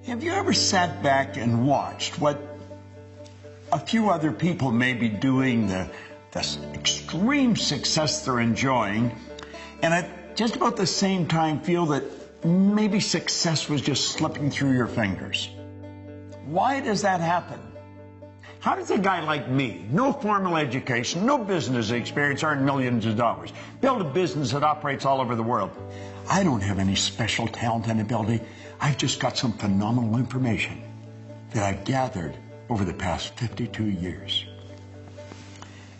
Have you ever sat back and watched what a few other people may be doing, the extreme success they're enjoying, and at just about the same time feel that maybe success was just slipping through your fingers? Why does that happen? How does a guy like me, no formal education, no business experience, earn millions of dollars, build a business that operates all over the world? I don't have any special talent and ability. I've just got some phenomenal information that I've gathered over the past 52 years.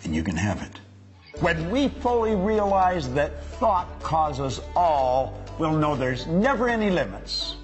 And you can have it. When we fully realize that thought causes all, we'll know there's never any limits.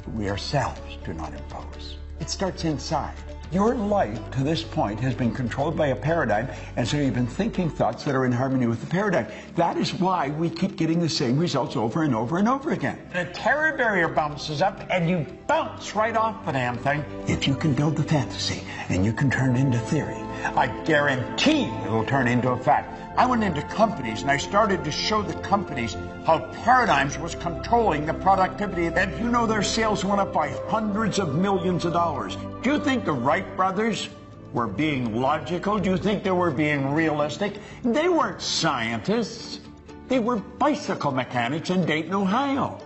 But we ourselves do not impose. It starts inside. Your life to this point has been controlled by a paradigm, and so you've been thinking thoughts that are in harmony with the paradigm. That is why we keep getting the same results over and over and over again. The terror barrier bounces up, and you bounce right off the damn thing. If you can build the fantasy, and you can turn it into theory, I guarantee it will turn into a fact. I went into companies, and I started to show the companies how paradigms was controlling the productivity. And you know their sales went up by hundreds of millions of dollars. Do you think the Wright brothers were being logical? Do you think they were being realistic? They weren't scientists. They were bicycle mechanics in Dayton, Ohio.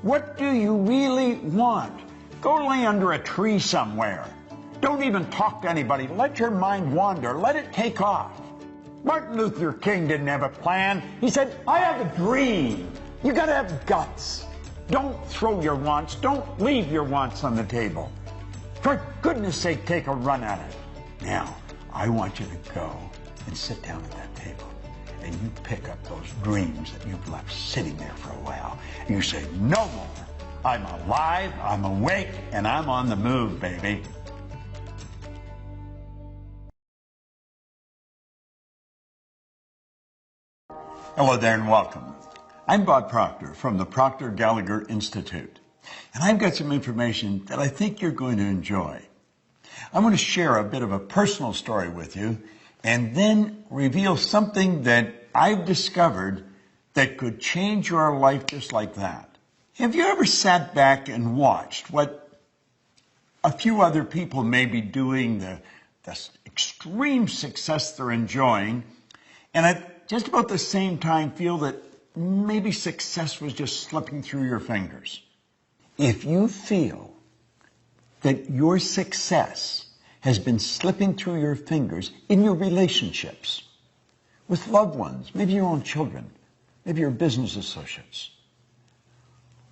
What do you really want? Go lay under a tree somewhere. Don't even talk to anybody. Let your mind wander. Let it take off. Martin Luther King didn't have a plan. He said, I have a dream. You gotta have guts. Don't throw your wants. Don't leave your wants on the table. For goodness sake, take a run at it. Now, I want you to go and sit down at that table, and you pick up those dreams that you've left sitting there for a while. You say, no more. I'm alive, I'm awake, and I'm on the move, baby. Hello there and welcome. I'm Bob Proctor from the Proctor Gallagher Institute, and I've got some information that I think you're going to enjoy. I'm going to share a bit of a personal story with you and then reveal something that I've discovered that could change your life just like that. Have you ever sat back and watched what a few other people may be doing, the extreme success they're enjoying, and at just about the same time feel that maybe success was just slipping through your fingers? If you feel that your success has been slipping through your fingers in your relationships with loved ones, maybe your own children, maybe your business associates,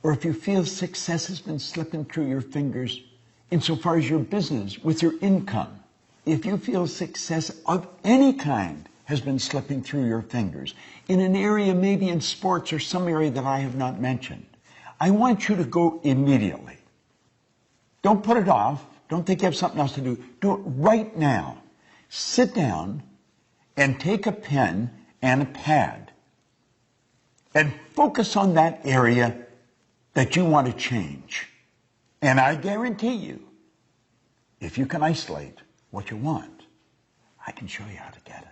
or if you feel success has been slipping through your fingers insofar as your business with your income, if you feel success of any kind has been slipping through your fingers in an area, maybe in sports or some area that I have not mentioned, I want you to go immediately. Don't put it off. Don't think you have something else to do. Do it right now. Sit down and take a pen and a pad and focus on that area that you want to change. And I guarantee you, if you can isolate what you want, I can show you how to get it.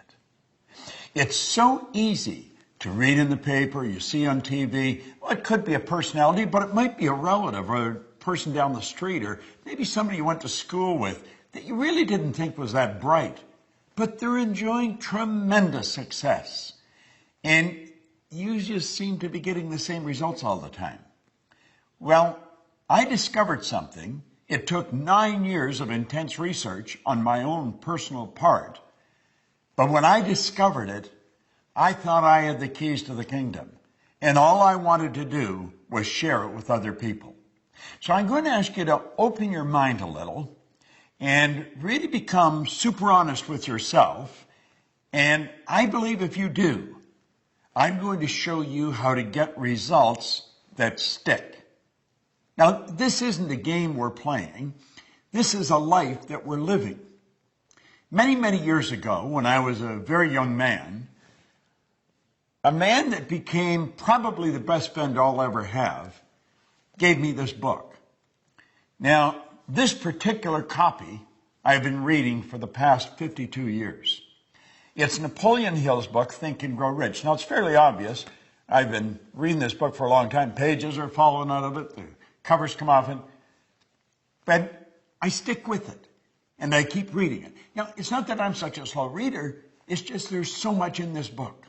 It's so easy to read in the paper, you see on TV. Well, it could be a personality, but it might be a relative or a person down the street, or maybe somebody you went to school with that you really didn't think was that bright, but they're enjoying tremendous success. And you just seem to be getting the same results all the time. Well, I discovered something. It took 9 years of intense research on my own personal part. But when I discovered it, I thought I had the keys to the kingdom. And all I wanted to do was share it with other people. So I'm going to ask you to open your mind a little and really become super honest with yourself. And I believe if you do, I'm going to show you how to get results that stick. Now, this isn't a game we're playing. This is a life that we're living. Many, many years ago, when I was a very young man, a man that became probably the best friend I'll ever have gave me this book. Now, this particular copy I've been reading for the past 52 years. It's Napoleon Hill's book, Think and Grow Rich. Now, it's fairly obvious. I've been reading this book for a long time. Pages are falling out of it. The covers come off it. But I stick with it, and I keep reading it. Now, it's not that I'm such a slow reader. It's just there's so much in this book.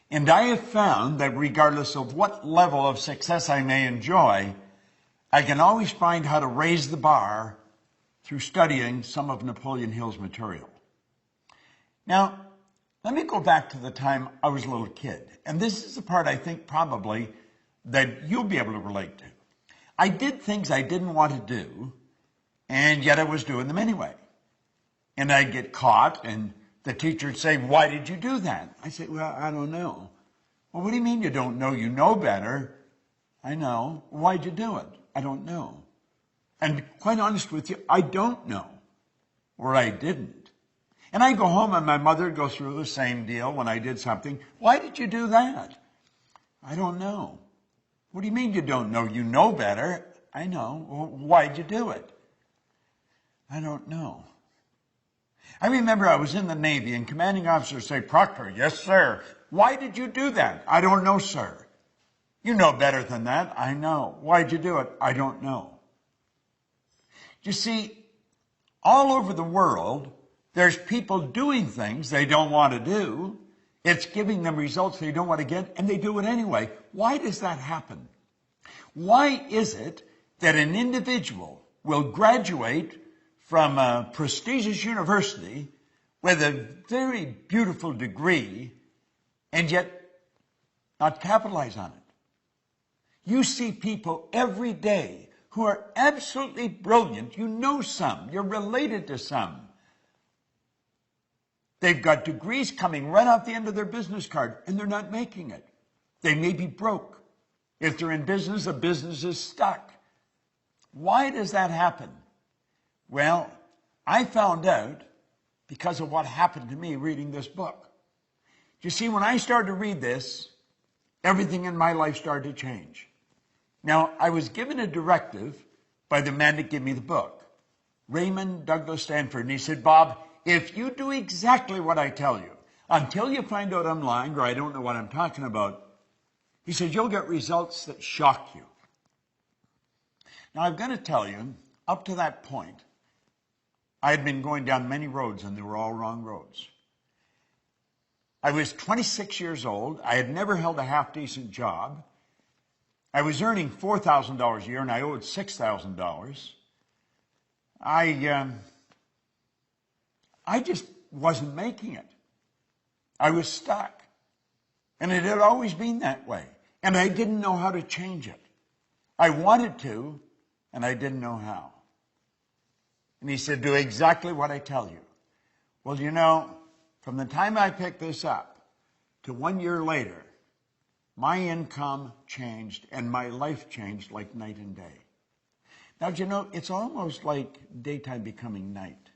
And I have found that regardless of what level of success I may enjoy, I can always find how to raise the bar through studying some of Napoleon Hill's material. Now, let me go back to the time I was a little kid. And this is the part I think probably that you'll be able to relate to. I did things I didn't want to do, and yet I was doing them anyway. And I'd get caught, and the teacher would say, "Why did you do that?" I say, "Well, I don't know." "Well, what do you mean you don't know? You know better." "I know." "Why'd you do it?" "I don't know." And quite honest with you, I don't know, or I didn't. And I go home and my mother would go through the same deal when I did something. "Why did you do that?" "I don't know." "What do you mean you don't know? You know better." "I know." "Well, why'd you do it?" "I don't know." I remember I was in the Navy and commanding officers say, "Proctor, yes, sir. Why did you do that?" "I don't know, sir." "You know better than that." "I know." "Why'd you do it?" "I don't know." You see, all over the world, there's people doing things they don't want to do. It's giving them results they don't want to get, and they do it anyway. Why does that happen? Why is it that an individual will graduate from a prestigious university with a very beautiful degree and yet not capitalize on it? You see people every day who are absolutely brilliant. You know some. You're related to some. They've got degrees coming right off the end of their business card, and they're not making it. They may be broke. If they're in business, the business is stuck. Why does that happen? Well, I found out because of what happened to me reading this book. You see, when I started to read this, everything in my life started to change. Now, I was given a directive by the man that gave me the book, Raymond Douglas Stanford, and he said, "Bob, if you do exactly what I tell you, until you find out I'm lying or I don't know what I'm talking about," he said, "you'll get results that shock you." Now, I've got to tell you, up to that point, I had been going down many roads, and they were all wrong roads. I was 26 years old. I had never held a half-decent job. I was earning $4,000 a year, and I owed $6,000. I just wasn't making it. I was stuck. And it had always been that way. And I didn't know how to change it. I wanted to, and I didn't know how. And he said, "Do exactly what I tell you." Well, you know, from the time I picked this up to 1 year later, my income changed and my life changed like night and day. Now, you know, it's almost like daytime becoming night.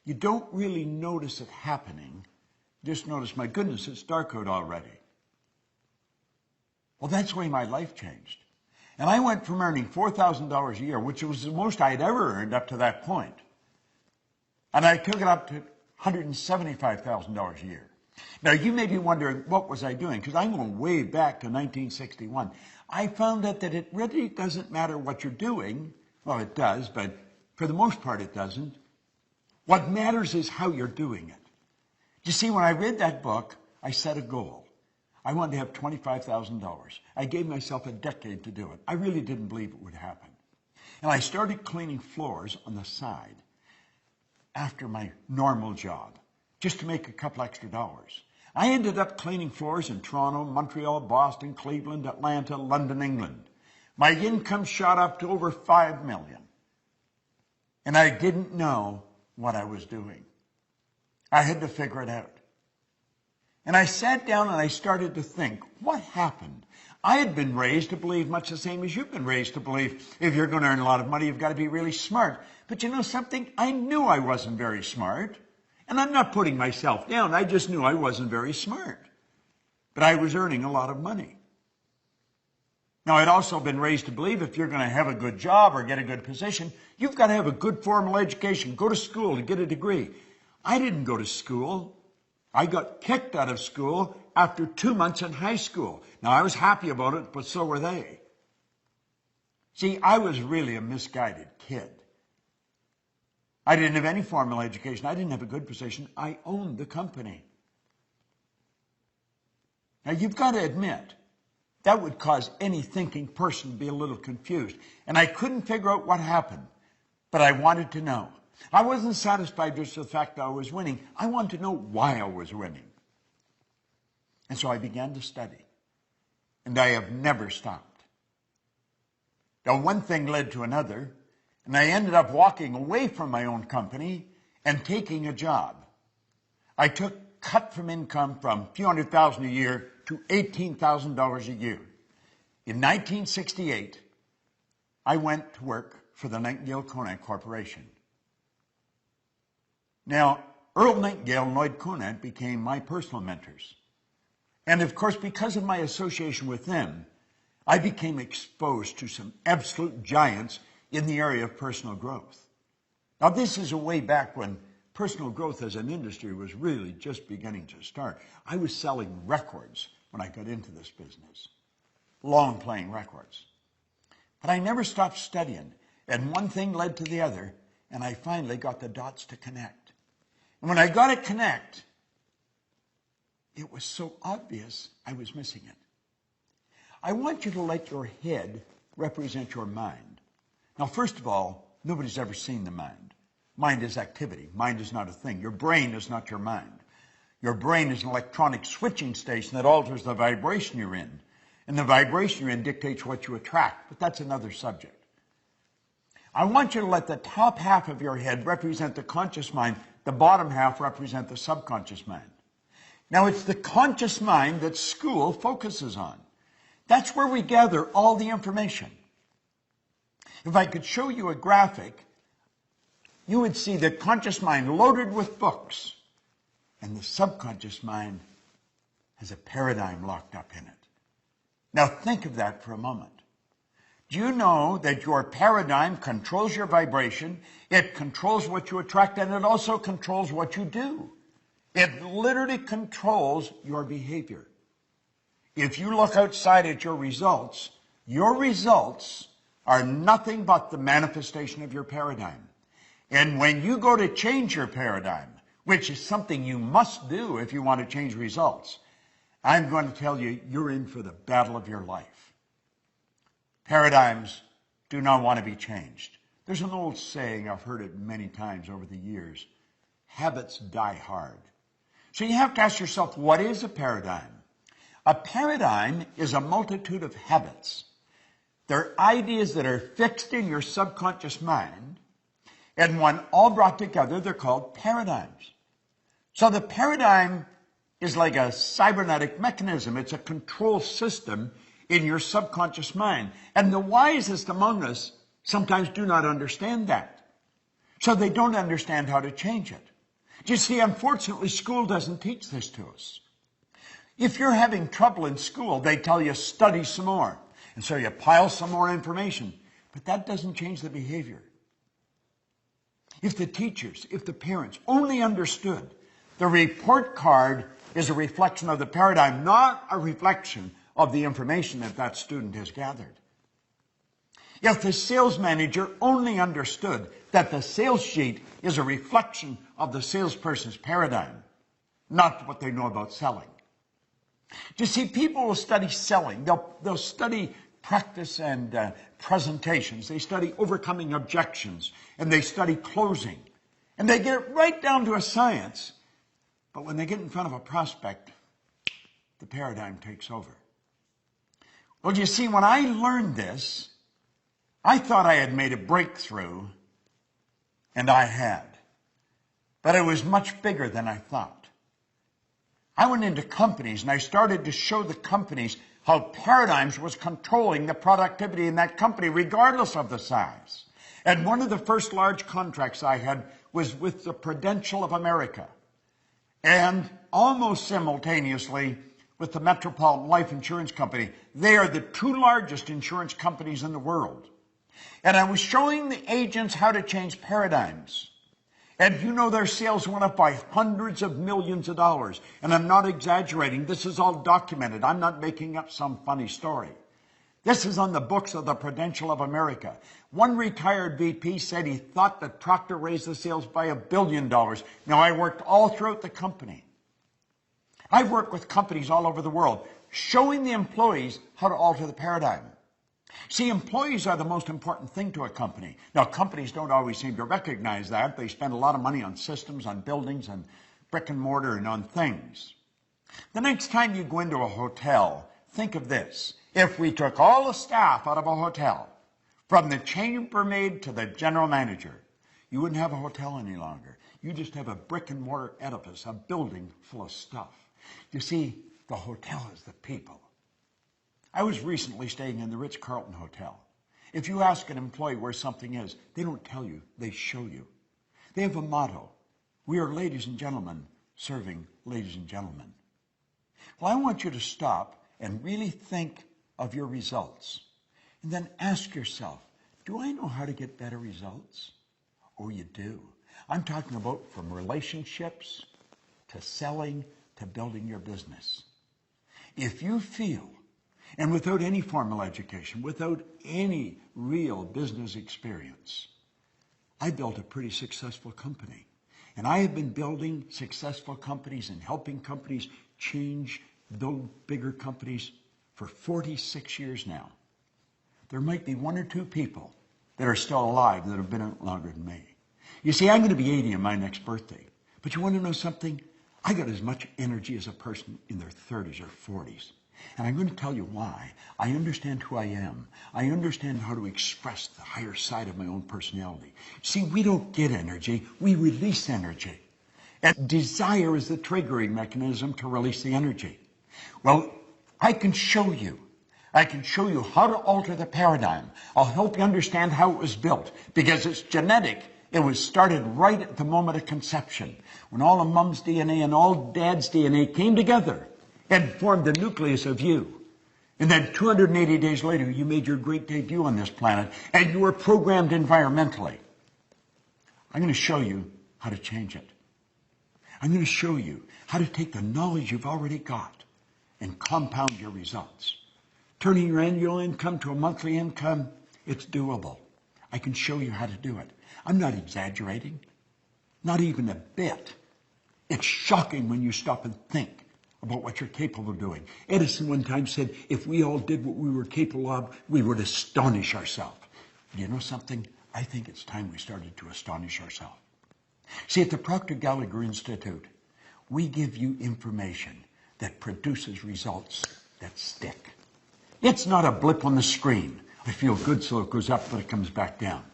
You don't really notice it happening. Just notice, my goodness, it's dark out already. Well, that's the way my life changed. And I went from earning $4,000 a year, which was the most I'd ever earned up to that point, and I took it up to $175,000 a year. Now, you may be wondering, what was I doing? Because I'm going way back to 1961. I found out that it really doesn't matter what you're doing. Well, it does, but for the most part, it doesn't. What matters is how you're doing it. You see, when I read that book, I set a goal. I wanted to have $25,000. I gave myself a decade to do it. I really didn't believe it would happen. And I started cleaning floors on the side after my normal job, just to make a couple extra dollars. I ended up cleaning floors in Toronto, Montreal, Boston, Cleveland, Atlanta, London, England. My income shot up to over $5 million. And I didn't know what I was doing. I had to figure it out. And I sat down and I started to think, what happened? I had been raised to believe much the same as you've been raised to believe. If you're going to earn a lot of money, you've got to be really smart. But you know something? I knew I wasn't very smart. And I'm not putting myself down. I just knew I wasn't very smart. But I was earning a lot of money. Now, I'd also been raised to believe if you're going to have a good job or get a good position, you've got to have a good formal education, go to school to get a degree. I didn't go to school. I got kicked out of school after 2 months in high school. Now, I was happy about it, but so were they. See, I was really a misguided kid. I didn't have any formal education. I didn't have a good position. I owned the company. Now, you've got to admit, that would cause any thinking person to be a little confused. And I couldn't figure out what happened, but I wanted to know. I wasn't satisfied just with the fact that I was winning. I wanted to know why I was winning. And so I began to study. And I have never stopped. Now, one thing led to another, and I ended up walking away from my own company and taking a job. I took cut from income from a few $100,000 a year to $18,000 a year. In 1968, I went to work for the Nightingale-Conant Corporation. Now, Earl Nightingale and Lloyd Conant became my personal mentors. And of course, because of my association with them, I became exposed to some absolute giants in the area of personal growth. Now, this is a way back when personal growth as an industry was really just beginning to start. I was selling records when I got into this business, long playing records. But I never stopped studying, and one thing led to the other, and I finally got the dots to connect. And when I got it connect, it was so obvious I was missing it. I want you to let your head represent your mind. Now, first of all, nobody's ever seen the mind. Mind is activity. Mind is not a thing. Your brain is not your mind. Your brain is an electronic switching station that alters the vibration you're in. And the vibration you're in dictates what you attract, but that's another subject. I want you to let the top half of your head represent the conscious mind, the bottom half represent the subconscious mind. Now, it's the conscious mind that school focuses on. That's where we gather all the information. If I could show you a graphic, you would see the conscious mind loaded with books, and the subconscious mind has a paradigm locked up in it. Now think of that for a moment. Do you know that your paradigm controls your vibration, it controls what you attract, and it also controls what you do? It literally controls your behavior. If you look outside at your results are nothing but the manifestation of your paradigm. And when you go to change your paradigm, which is something you must do if you want to change results, I'm going to tell you, you're in for the battle of your life. Paradigms do not want to be changed. There's an old saying, I've heard it many times over the years, habits die hard. So you have to ask yourself, what is a paradigm? A paradigm is a multitude of habits. They're ideas that are fixed in your subconscious mind, and when all brought together, they're called paradigms. So the paradigm is like a cybernetic mechanism. It's a control system in your subconscious mind. And the wisest among us sometimes do not understand that. So they don't understand how to change it. You see, unfortunately, school doesn't teach this to us. If you're having trouble in school, they tell you study some more. And so you pile some more information. But that doesn't change the behavior. If the teachers, if the parents only understood the report card is a reflection of the paradigm, not a reflection of the information that that student has gathered. If the sales manager only understood that the sales sheet is a reflection of the salesperson's paradigm, not what they know about selling. You see, people will study selling. They'll study practice and presentations. They study overcoming objections, and they study closing. And they get it right down to a science. But when they get in front of a prospect, the paradigm takes over. Well, you see, when I learned this, I thought I had made a breakthrough, and I had. But it was much bigger than I thought. I went into companies, and I started to show the companies how paradigms was controlling the productivity in that company, regardless of the size. And one of the first large contracts I had was with the Prudential of America, and almost simultaneously with the Metropolitan Life Insurance Company. They are the two largest insurance companies in the world. And I was showing the agents how to change paradigms. And you know, their sales went up by hundreds of millions of dollars. And I'm not exaggerating. This is all documented. I'm not making up some funny story. This is on the books of the Prudential of America. One retired VP said he thought that Procter raised the sales by $1 billion. Now, I worked all throughout the company. I've worked with companies all over the world, showing the employees how to alter the paradigm. See, employees are the most important thing to a company. Now, companies don't always seem to recognize that. They spend a lot of money on systems, on buildings, on brick and mortar, and on things. The next time you go into a hotel, think of this. If we took all the staff out of a hotel, from the chambermaid to the general manager, you wouldn't have a hotel any longer. You just have a brick and mortar edifice, a building full of stuff. You see, the hotel is the people. I was recently staying in the Ritz-Carlton Hotel. If you ask an employee where something is, they don't tell you, they show you. They have a motto. We are ladies and gentlemen serving ladies and gentlemen. Well, I want you to stop and really think of your results. And then ask yourself, do I know how to get better results? Oh, you do. I'm talking about from relationships to selling to building your business. If you feel, and without any formal education, without any real business experience, I built a pretty successful company. And I have been building successful companies and helping companies change, build bigger companies for 46 years now. There might be one or two people that are still alive that have been out longer than me. You see, I'm going to be 80 on my next birthday. But you want to know something? I got as much energy as a person in their 30s or 40s. And I'm going to tell you why. I understand who I am. I understand how to express the higher side of my own personality. See, we don't get energy, we release energy. And desire is the triggering mechanism to release the energy. Well, I can show you. I can show you how to alter the paradigm. I'll help you understand how it was built, because it's genetic. It was started right at the moment of conception, when all of mom's DNA and all dad's DNA came together and formed the nucleus of you. And then 280 days later, you made your great debut on this planet, and you were programmed environmentally. I'm going to show you how to change it. I'm going to show you how to take the knowledge you've already got and compound your results. Turning your annual income to a monthly income, it's doable. I can show you how to do it. I'm not exaggerating, not even a bit. It's shocking when you stop and think about what you're capable of doing. Edison one time said, if we all did what we were capable of, we would astonish ourselves. You know something? I think it's time we started to astonish ourselves. See, at the Procter Institute, we give you information that produces results that stick. It's not a blip on the screen. I feel good, so it goes up, but it comes back down.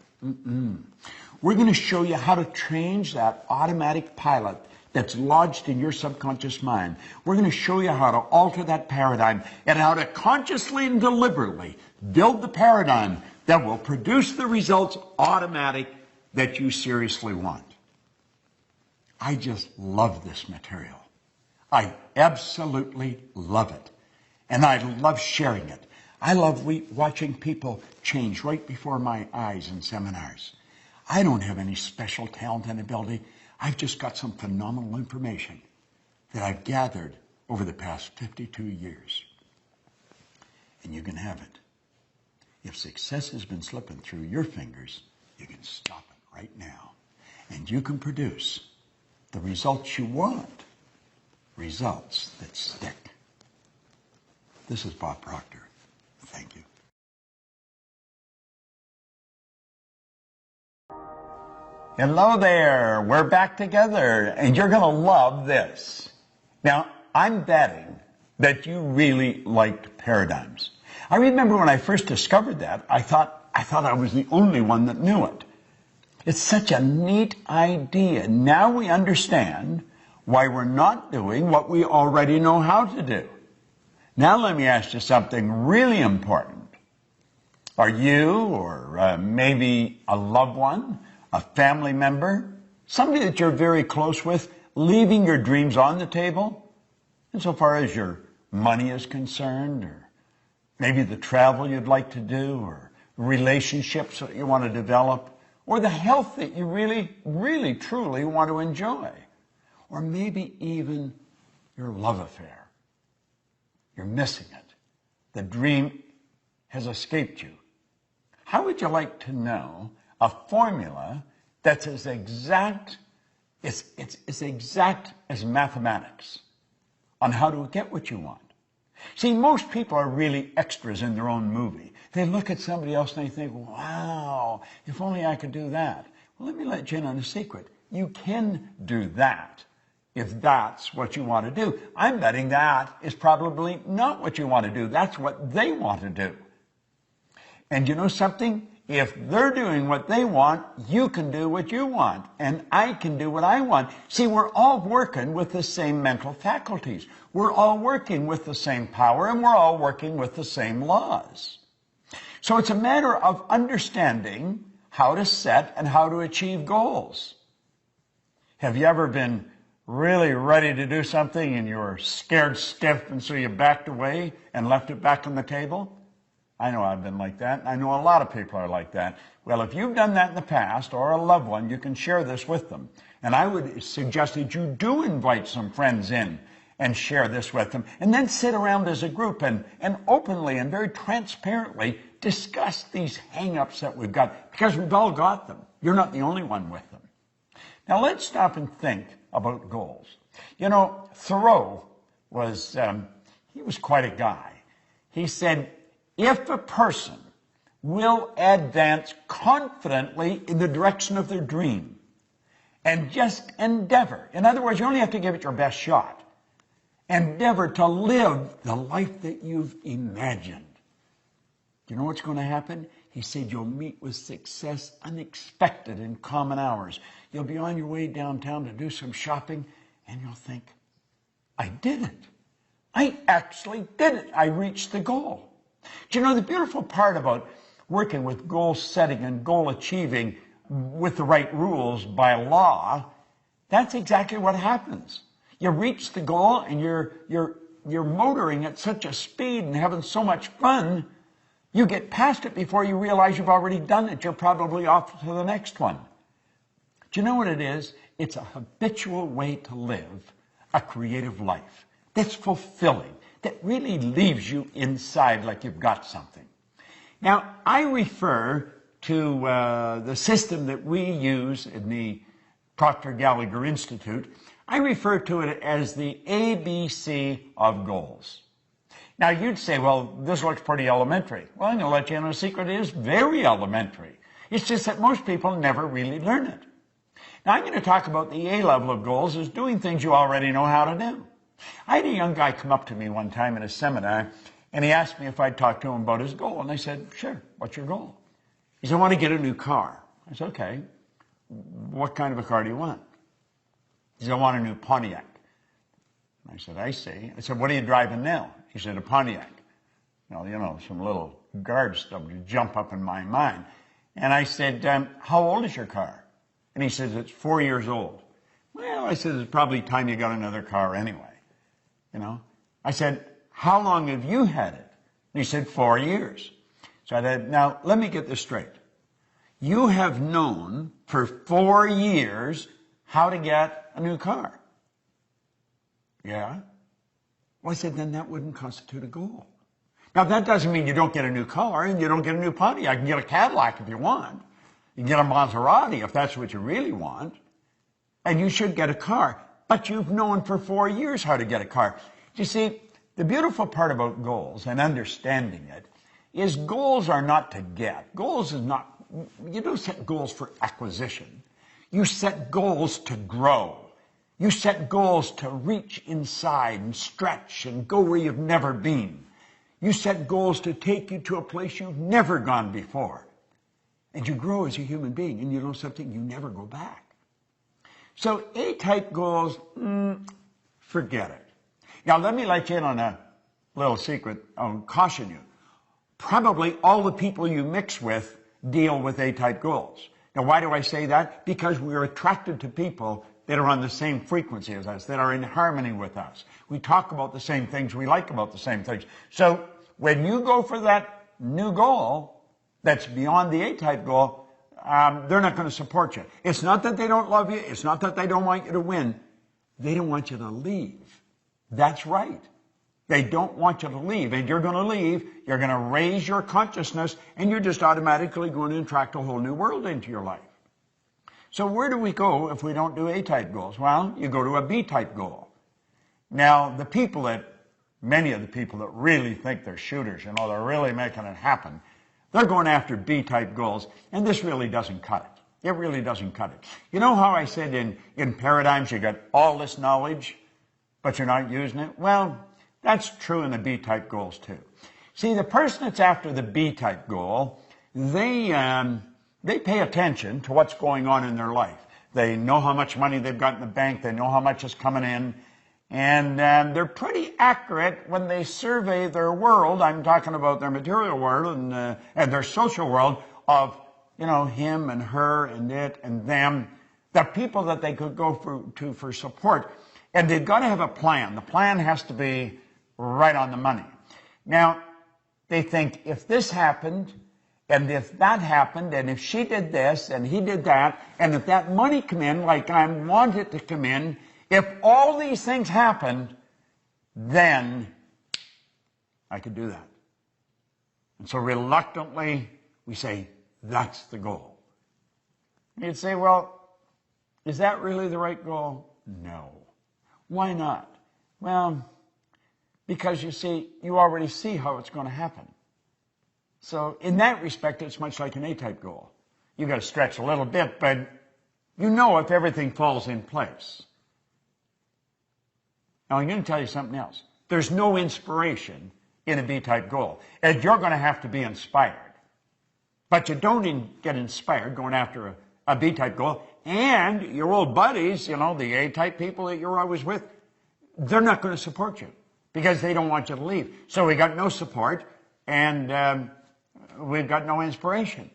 We're going to show you how to change that automatic pilot that's lodged in your subconscious mind. We're going to show you how to alter that paradigm and how to consciously and deliberately build the paradigm that will produce the results automatic that you seriously want. I just love this material. I absolutely love it. And I love sharing it. I love watching people change right before my eyes in seminars. I don't have any special talent and ability. I've just got some phenomenal information that I've gathered over the past 52 years. And you can have it. If success has been slipping through your fingers, you can stop it right now. And you can produce the results you want, results that stick. This is Bob Proctor. Thank you. Hello there. We're back together, and you're going to love this. Now, I'm betting that you really liked paradigms. I remember when I first discovered that, I thought I was the only one that knew it. It's such a neat idea. Now we understand why we're not doing what we already know how to do. Now let me ask you something really important. Are you, or maybe a loved one, a family member, somebody that you're very close with, leaving your dreams on the table? Insofar as your money is concerned, or maybe the travel you'd like to do, or relationships that you want to develop, or the health that you really, really, truly want to enjoy, or maybe even your love affair. You're missing it. The dream has escaped you. How would you like to know a formula that's as exact, it's exact as mathematics on how to get what you want? See, most people are really extras in their own movie. They look at somebody else and they think, wow, if only I could do that. Well, let me let you in on a secret. You can do that if that's what you want to do. I'm betting that is probably not what you want to do. That's what they want to do. And you know something? If they're doing what they want, you can do what you want, and I can do what I want. See, we're all working with the same mental faculties. We're all working with the same power, and we're all working with the same laws. So it's a matter of understanding how to set and how to achieve goals. Have you ever been really ready to do something and you were scared stiff, and so you backed away and left it back on the table? I know I've been like that. I know a lot of people are like that. Well, if you've done that in the past, or a loved one, you can share this with them. And I would suggest that you do invite some friends in and share this with them, and then sit around as a group and openly and very transparently discuss these hang-ups that we've got, because we've all got them. You're not the only one with them. Now let's stop and think about goals. You know, Thoreau was, he was quite a guy. He said, if a person will advance confidently in the direction of their dream and just endeavor, in other words, you only have to give it your best shot, endeavor to live the life that you've imagined. Do you know what's going to happen? He said you'll meet with success unexpected in common hours. You'll be on your way downtown to do some shopping, and you'll think, I did it. I actually did it. I reached the goal. Do you know the beautiful part about working with goal setting and goal achieving with the right rules by law? That's exactly what happens. You reach the goal and you're motoring at such a speed and having so much fun, you get past it before you realize you've already done it. You're probably off to the next one. Do you know what it is? It's a habitual way to live a creative life that's fulfilling, that really leaves you inside like you've got something. Now, I refer to the system that we use in the Proctor Gallagher Institute. I refer to it as the ABC of goals. Now, you'd say, well, this looks pretty elementary. Well, I'm going to let you in on a secret. It is very elementary. It's just that most people never really learn it. Now, I'm going to talk about the A level of goals as doing things you already know how to do. I had a young guy come up to me one time in a seminar, and he asked me if I'd talk to him about his goal. And I said, sure, what's your goal? He said, I want to get a new car. I said, okay, what kind of a car do you want? He said, I want a new Pontiac. I said, I see. I said, what are you driving now? He said, a Pontiac. Well, you know, some little guard stuff would jump up in my mind. And I said, how old is your car? And he says, it's 4 years old. Well, I said, it's probably time you got another car anyway. You know, I said, how long have you had it? And he said, 4 years. So I said, now, let me get this straight. You have known for 4 years how to get a new car. Yeah? Well, I said, then that wouldn't constitute a goal. Now, that doesn't mean you don't get a new car and you don't get a new Pontiac. You can get a Cadillac if you want. You can get a Maserati if that's what you really want. And you should get a car. But you've known for 4 years how to get a car. You see, the beautiful part about goals and understanding it is goals are not to get. Goals is not, you don't set goals for acquisition. You set goals to grow. You set goals to reach inside and stretch and go where you've never been. You set goals to take you to a place you've never gone before. And you grow as a human being, and you know something, you never go back. So A-type goals, forget it. Now, let me let you in on a little secret. I'll caution you. Probably all the people you mix with deal with A-type goals. Now, why do I say that? Because we're attracted to people that are on the same frequency as us, that are in harmony with us. We talk about the same things. We like about the same things. So when you go for that new goal that's beyond the A-type goal, they're not going to support you. It's not that they don't love you. It's not that they don't want you to win. They don't want you to leave. That's right. They don't want you to leave, and you're going to leave. You're going to raise your consciousness, and you're just automatically going to attract a whole new world into your life. So where do we go if we don't do A-type goals? Well, you go to a B-type goal. Now, many of the people that really think they're shooters, they're really making it happen, they're going after B-type goals, and this really doesn't cut it. It really doesn't cut it. You know how I said in paradigms you got all this knowledge, but you're not using it? Well, that's true in the B-type goals too. See, the person that's after the B-type goal, they pay attention to what's going on in their life. They know how much money they've got in the bank. They know how much is coming in. And they're pretty accurate when they survey their world. I'm talking about their material world and their social world of, him and her and it and them. The people that they could go to for support. And they've got to have a plan. The plan has to be right on the money. Now, they think if this happened, and if that happened, and if she did this, and he did that, and if that money come in like I want it to come in, if all these things happened, then I could do that. And so reluctantly, we say, that's the goal. You'd say, well, is that really the right goal? No. Why not? Well, because you already see how it's going to happen. So in that respect, it's much like an A-type goal. You've got to stretch a little bit, but you know if everything falls in place. Now, I'm going to tell you something else. There's no inspiration in a B-type goal. And you're going to have to be inspired. But you don't get inspired going after a B-type goal. And your old buddies, the A-type people that you're always with, they're not going to support you because they don't want you to leave. So we got no support, and we've got no inspiration.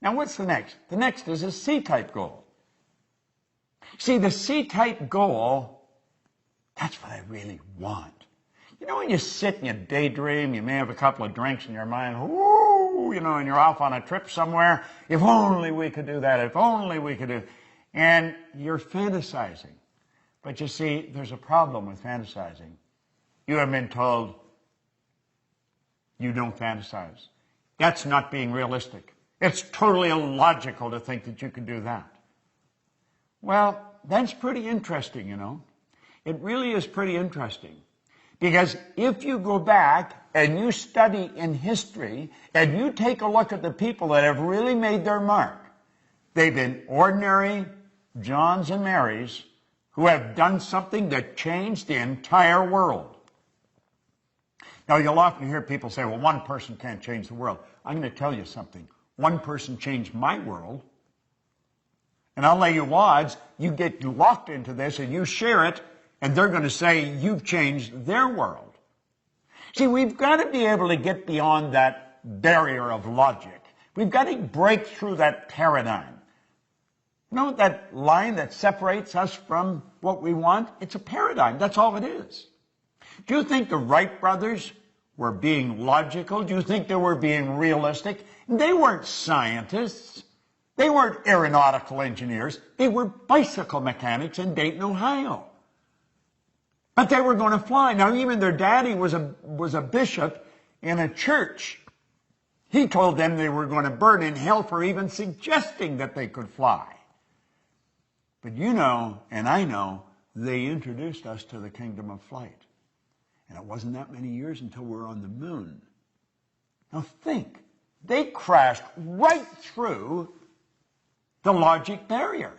Now, what's the next? The next is a C-type goal. See, the C-type goal, that's what I really want. When you sit and you daydream, you may have a couple of drinks in your mind, whoo, and you're off on a trip somewhere. If only we could do that. If only we could do. And you're fantasizing. But you see, there's a problem with fantasizing. You have been told you don't fantasize. That's not being realistic. It's totally illogical to think that you can do that. Well, that's pretty interesting, It really is pretty interesting. Because if you go back and you study in history and you take a look at the people that have really made their mark, they've been ordinary Johns and Marys who have done something that changed the entire world. Now, you'll often hear people say, well, one person can't change the world. I'm going to tell you something. One person changed my world. And I'll lay you odds, you get locked into this and you share it, and they're going to say you've changed their world. See, we've got to be able to get beyond that barrier of logic. We've got to break through that paradigm. That line that separates us from what we want? It's a paradigm. That's all it is. Do you think the Wright brothers were being logical? Do you think they were being realistic? They weren't scientists. They weren't aeronautical engineers. They were bicycle mechanics in Dayton, Ohio. But they were going to fly. Now, even their daddy was a bishop in a church. He told them they were going to burn in hell for even suggesting that they could fly. But and I know, they introduced us to the kingdom of flight. And it wasn't that many years until we were on the moon. Now think, they crashed right through the logic barrier.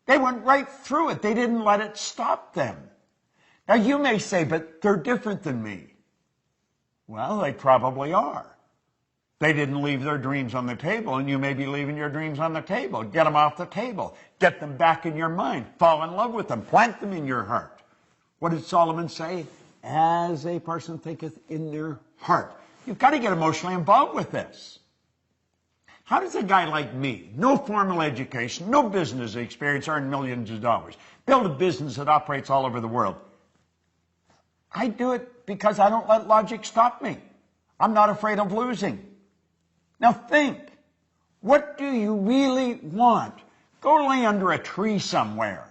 They went right through it. They didn't let it stop them. Now you may say, but they're different than me. Well, they probably are. They didn't leave their dreams on the table, and you may be leaving your dreams on the table. Get them off the table. Get them back in your mind. Fall in love with them. Plant them in your heart. What did Solomon say? As a person thinketh in their heart. You've got to get emotionally involved with this. How does a guy like me, no formal education, no business experience, earn millions of dollars, build a business that operates all over the world? I do it because I don't let logic stop me. I'm not afraid of losing. Now think, what do you really want? Go lay under a tree somewhere.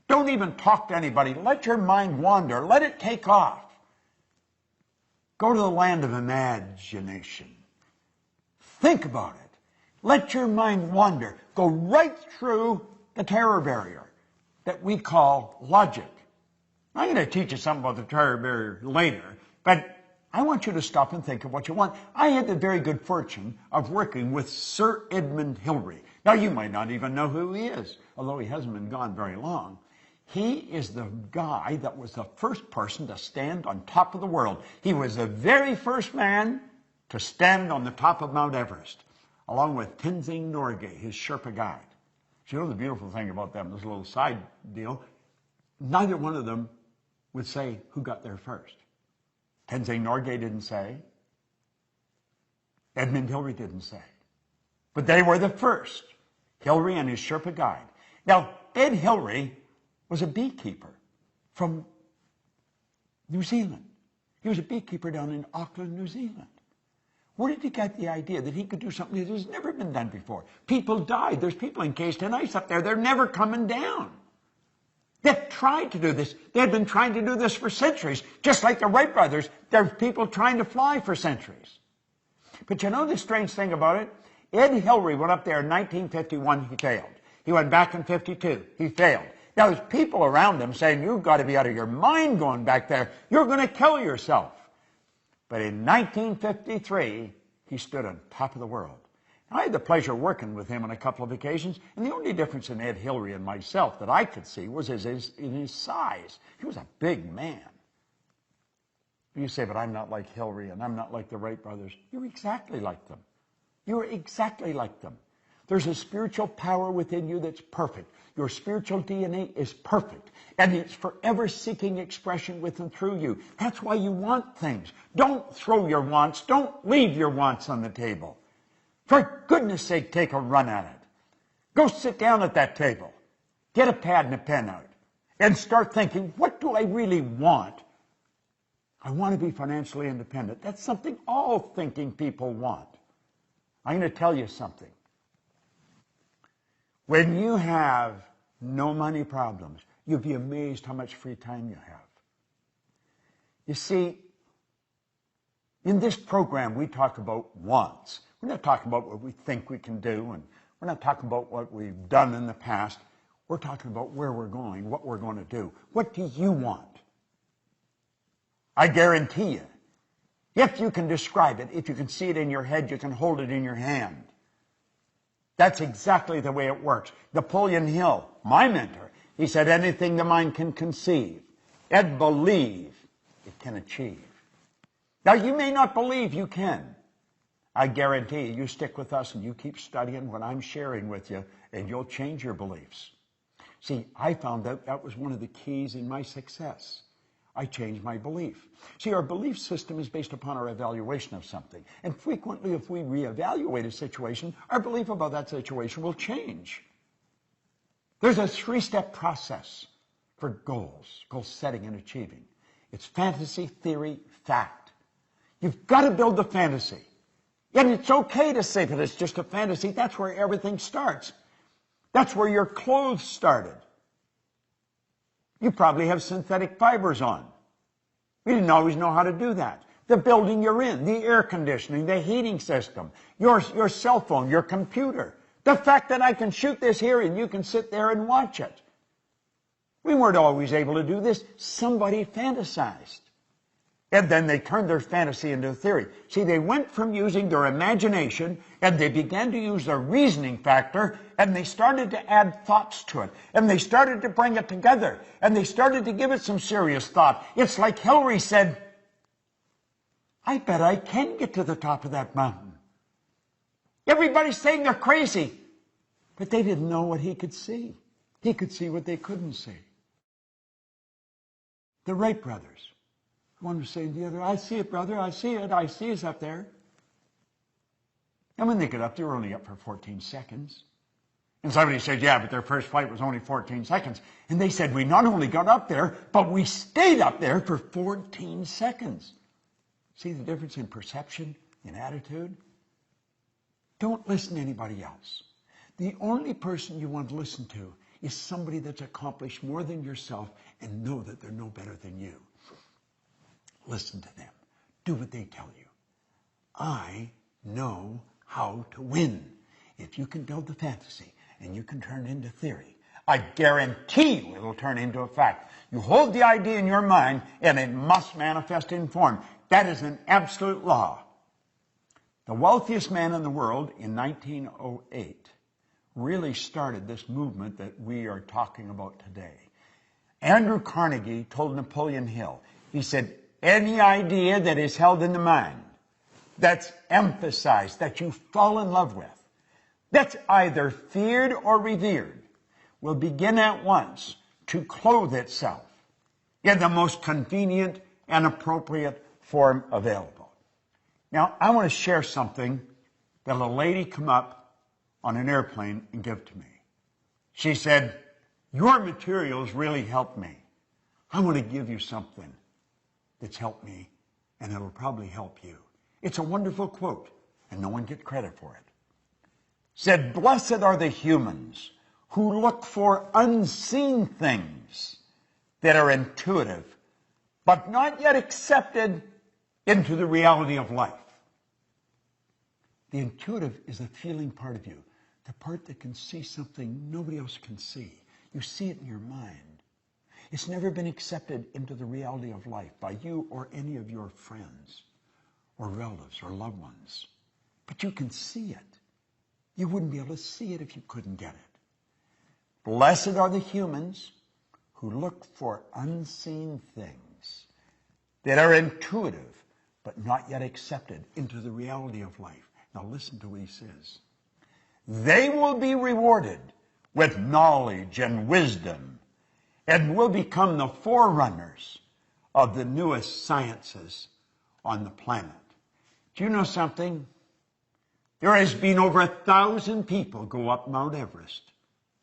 Don't even talk to anybody. Let your mind wander. Let it take off. Go to the land of imagination. Think about it. Let your mind wander. Go right through the terror barrier that we call logic. I'm going to teach you something about the terror barrier later, but I want you to stop and think of what you want. I had the very good fortune of working with Sir Edmund Hillary. Now, you might not even know who he is, although he hasn't been gone very long. He is the guy that was the first person to stand on top of the world. He was the very first man to stand on the top of Mount Everest, along with Tenzing Norgay, his Sherpa guide. So you know the beautiful thing about them, this little side deal, neither one of them would say who got there first. Tenzing Norgay didn't say. Edmund Hillary didn't say. But they were the first, Hillary and his Sherpa guide. Now, Ed Hillary was a beekeeper from New Zealand. He was a beekeeper down in Auckland, New Zealand. Where did he get the idea that he could do something that has never been done before? People died. There's people encased in ice up there. They're never coming down. They've tried to do this. They've been trying to do this for centuries. Just like the Wright brothers, there's people trying to fly for centuries. But you know the strange thing about it? Ed Hillary went up there in 1951. He failed. He went back in 52. He failed. Now, there's people around him saying, you've got to be out of your mind going back there. You're going to kill yourself. But in 1953, he stood on top of the world. I had the pleasure of working with him on a couple of occasions, and the only difference in Ed Hillary and myself that I could see was in his size. He was a big man. You say, but I'm not like Hillary, and I'm not like the Wright brothers. You're exactly like them. You're exactly like them. There's a spiritual power within you that's perfect. Your spiritual DNA is perfect, and it's forever seeking expression with and through you. That's why you want things. Don't throw your wants. Don't leave your wants on the table. For goodness sake, take a run at it. Go sit down at that table. Get a pad and a pen out and start thinking, what do I really want? I want to be financially independent. That's something all thinking people want. I'm going to tell you something. When you have no money problems, you'll be amazed how much free time you have. You see, in this program, we talk about wants. We're not talking about what we think we can do, and we're not talking about what we've done in the past. We're talking about where we're going, what we're going to do. What do you want? I guarantee you, if you can describe it, if you can see it in your head, you can hold it in your hand. That's exactly the way it works. Napoleon Hill, my mentor, he said anything the mind can conceive and believe it can achieve. Now, you may not believe you can. I guarantee you stick with us and you keep studying what I'm sharing with you, and you'll change your beliefs. See, I found out that was one of the keys in my success. I changed my belief. See, our belief system is based upon our evaluation of something. And frequently, if we reevaluate a situation, our belief about that situation will change. There's a 3-step process for goal setting and achieving. It's fantasy, theory, fact. You've got to build the fantasy. And it's okay to say that it's just a fantasy. That's where everything starts. That's where your clothes started. You probably have synthetic fibers on. We didn't always know how to do that. The building you're in, the air conditioning, the heating system, your cell phone, your computer. The fact that I can shoot this here and you can sit there and watch it. We weren't always able to do this. Somebody fantasized. And then they turned their fantasy into theory. See, they went from using their imagination and they began to use their reasoning factor, and they started to add thoughts to it. And they started to bring it together. And they started to give it some serious thought. It's like Hillary said, I bet I can get to the top of that mountain. Everybody's saying they're crazy. But they didn't know what he could see. He could see what they couldn't see. The Wright brothers. One was saying to the other, I see it, brother, I see it, I see us up there. And when they got up, they were only up for 14 seconds. And somebody said, yeah, but their first flight was only 14 seconds. And they said, we not only got up there, but we stayed up there for 14 seconds. See the difference in perception, in attitude? Don't listen to anybody else. The only person you want to listen to is somebody that's accomplished more than yourself and know that they're no better than you. Listen to them. Do what they tell you. I know how to win. If you can build the fantasy and you can turn it into theory, I guarantee you it'll turn into a fact. You hold the idea in your mind and it must manifest in form. That is an absolute law. The wealthiest man in the world in 1908 really started this movement that we are talking about today. Andrew Carnegie told Napoleon Hill, he said, any idea that is held in the mind, that's emphasized, that you fall in love with, that's either feared or revered, will begin at once to clothe itself in the most convenient and appropriate form available. Now, I want to share something that a lady come up on an airplane and give to me. She said, your materials really helped me. I want to give you something that's helped me, and it'll probably help you. It's a wonderful quote, and no one gets credit for it. Said, blessed are the humans who look for unseen things that are intuitive, but not yet accepted into the reality of life. The intuitive is the feeling part of you, the part that can see something nobody else can see. You see it in your mind. It's never been accepted into the reality of life by you or any of your friends or relatives or loved ones. But you can see it. You wouldn't be able to see it if you couldn't get it. Blessed are the humans who look for unseen things that are intuitive but not yet accepted into the reality of life. Now listen to what he says. They will be rewarded with knowledge and wisdom and will become the forerunners of the newest sciences on the planet. Do you know something? There has been over 1,000 people go up Mount Everest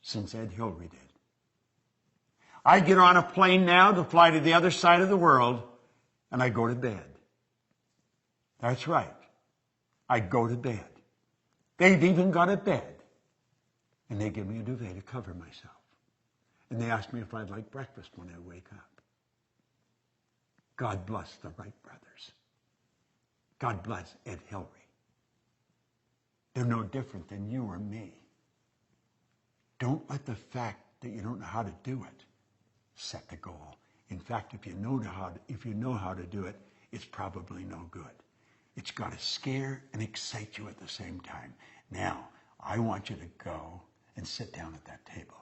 since Ed Hillary did. I get on a plane now to fly to the other side of the world, and I go to bed. That's right. I go to bed. They've even got a bed, and they give me a duvet to cover myself. And they ask me if I'd like breakfast when I wake up. God bless the Wright brothers. God bless Ed Hillary. They're no different than you or me. Don't let the fact that you don't know how to do it set the goal. In fact, if you know how to do it, it's probably no good. It's got to scare and excite you at the same time. Now, I want you to go and sit down at that table,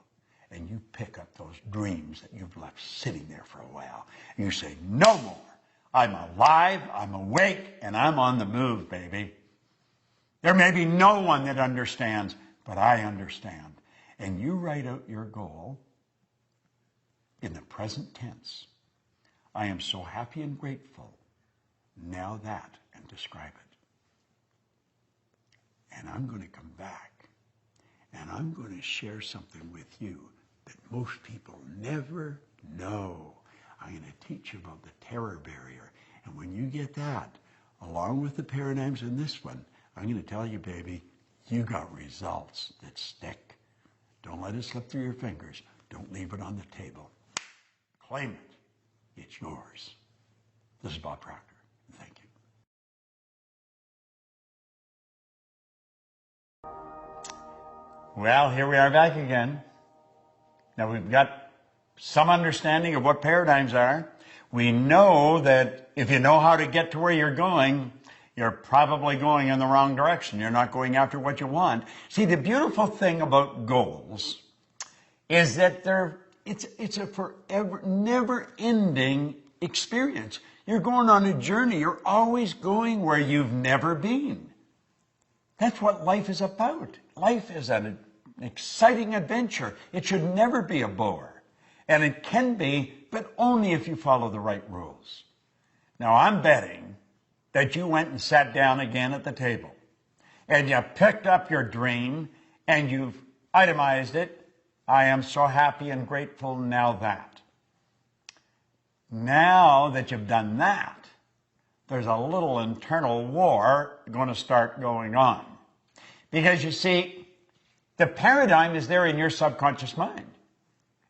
and you pick up those dreams that you've left sitting there for a while. And you say, no more. I'm alive, I'm awake, and I'm on the move, baby. There may be no one that understands, but I understand. And you write out your goal in the present tense. I am so happy and grateful. Now that, and describe it. And I'm going to come back, and I'm going to share something with you that most people never know. I'm going to teach you about the terror barrier. And when you get that, along with the paradigms in this one, I'm going to tell you, baby, you got results that stick. Don't let it slip through your fingers. Don't leave it on the table. Claim it. It's yours. This is Bob Proctor. Thank you. Well, here we are back again. Now we've got some understanding of what paradigms are. We know that if you know how to get to where you're going, you're probably going in the wrong direction. You're not going after what you want. See, the beautiful thing about goals is that it's a forever, never-ending experience. You're going on a journey. You're always going where you've never been. That's what life is about. Life is an exciting adventure. It should never be a bore. And it can be, but only if you follow the right rules. Now, I'm betting that you went and sat down again at the table and you picked up your dream and you've itemized it. I am so happy and grateful now that. Now that you've done that, there's a little internal war going to start going on. Because you see, the paradigm is there in your subconscious mind.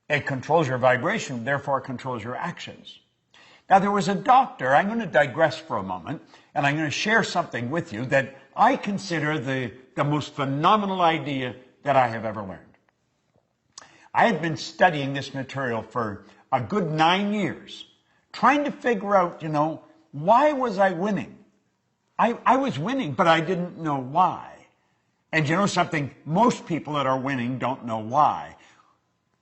It controls your vibration, therefore it controls your actions. Now, there was a doctor, I'm going to digress for a moment, and I'm going to share something with you that I consider the most phenomenal idea that I have ever learned. I had been studying this material for a good 9 years, trying to figure out, why was I winning? I was winning, but I didn't know why. And you know something? Most people that are winning don't know why.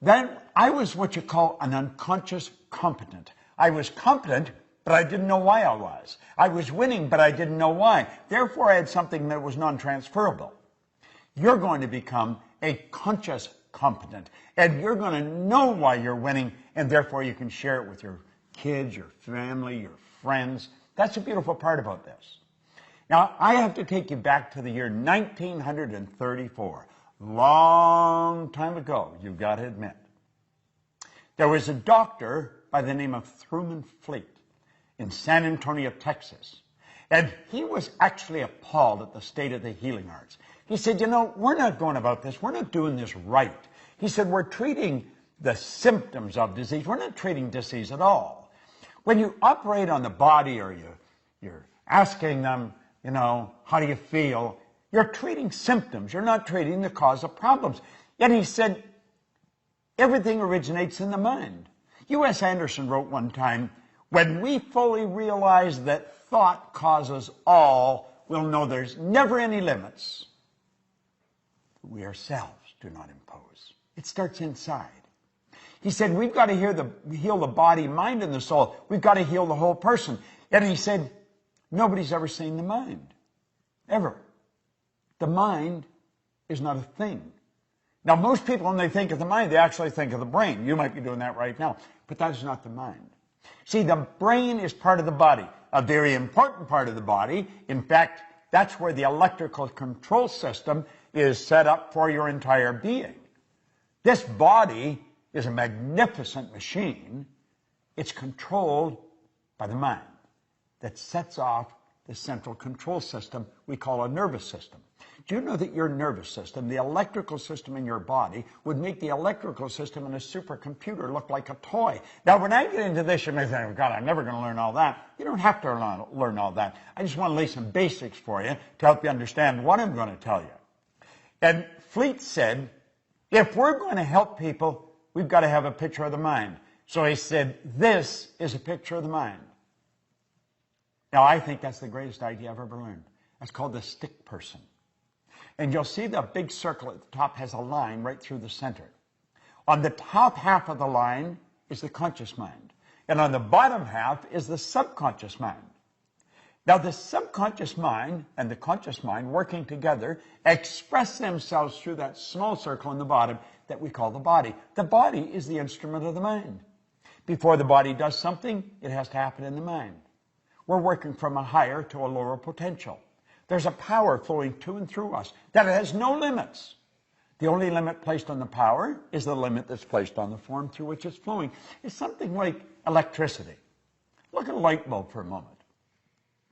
Then I was what you call an unconscious competent. I was competent, but I didn't know why I was. I was winning, but I didn't know why. Therefore, I had something that was non-transferable. You're going to become a conscious competent, and you're going to know why you're winning, and therefore you can share it with your kids, your family, your friends. That's the beautiful part about this. Now, I have to take you back to the year 1934. Long time ago, you've got to admit. There was a doctor by the name of Truman Fleet in San Antonio, Texas. And he was actually appalled at the state of the healing arts. He said, we're not going about this. We're not doing this right. He said, we're treating the symptoms of disease. We're not treating disease at all. When you operate on the body or you're asking them, how do you feel? You're treating symptoms. You're not treating the cause of problems. Yet he said, everything originates in the mind. U.S. Anderson wrote one time, when we fully realize that thought causes all, we'll know there's never any limits. We ourselves do not impose. It starts inside. He said, we've got to heal the body, mind, and the soul. We've got to heal the whole person. And he said, nobody's ever seen the mind. Ever. The mind is not a thing. Now, most people, when they think of the mind, they actually think of the brain. You might be doing that right now. But that is not the mind. See, the brain is part of the body, a very important part of the body. In fact, that's where the electrical control system is set up for your entire being. This body is a magnificent machine. It's controlled by the mind that sets off the central control system we call a nervous system. Do you know that your nervous system, the electrical system in your body, would make the electrical system in a supercomputer look like a toy? Now, when I get into this, you may think, God, I'm never going to learn all that. You don't have to learn all that. I just want to lay some basics for you to help you understand what I'm going to tell you. And Fleet said, if we're going to help people, we've got to have a picture of the mind. So he said, this is a picture of the mind. Now, I think that's the greatest idea I've ever learned. That's called the stick person. And you'll see the big circle at the top has a line right through the center. On the top half of the line is the conscious mind. And on the bottom half is the subconscious mind. Now, the subconscious mind and the conscious mind working together express themselves through that small circle in the bottom that we call the body. The body is the instrument of the mind. Before the body does something, it has to happen in the mind. We're working from a higher to a lower potential. There's a power flowing to and through us that has no limits. The only limit placed on the power is the limit that's placed on the form through which it's flowing. It's something like electricity. Look at a light bulb for a moment.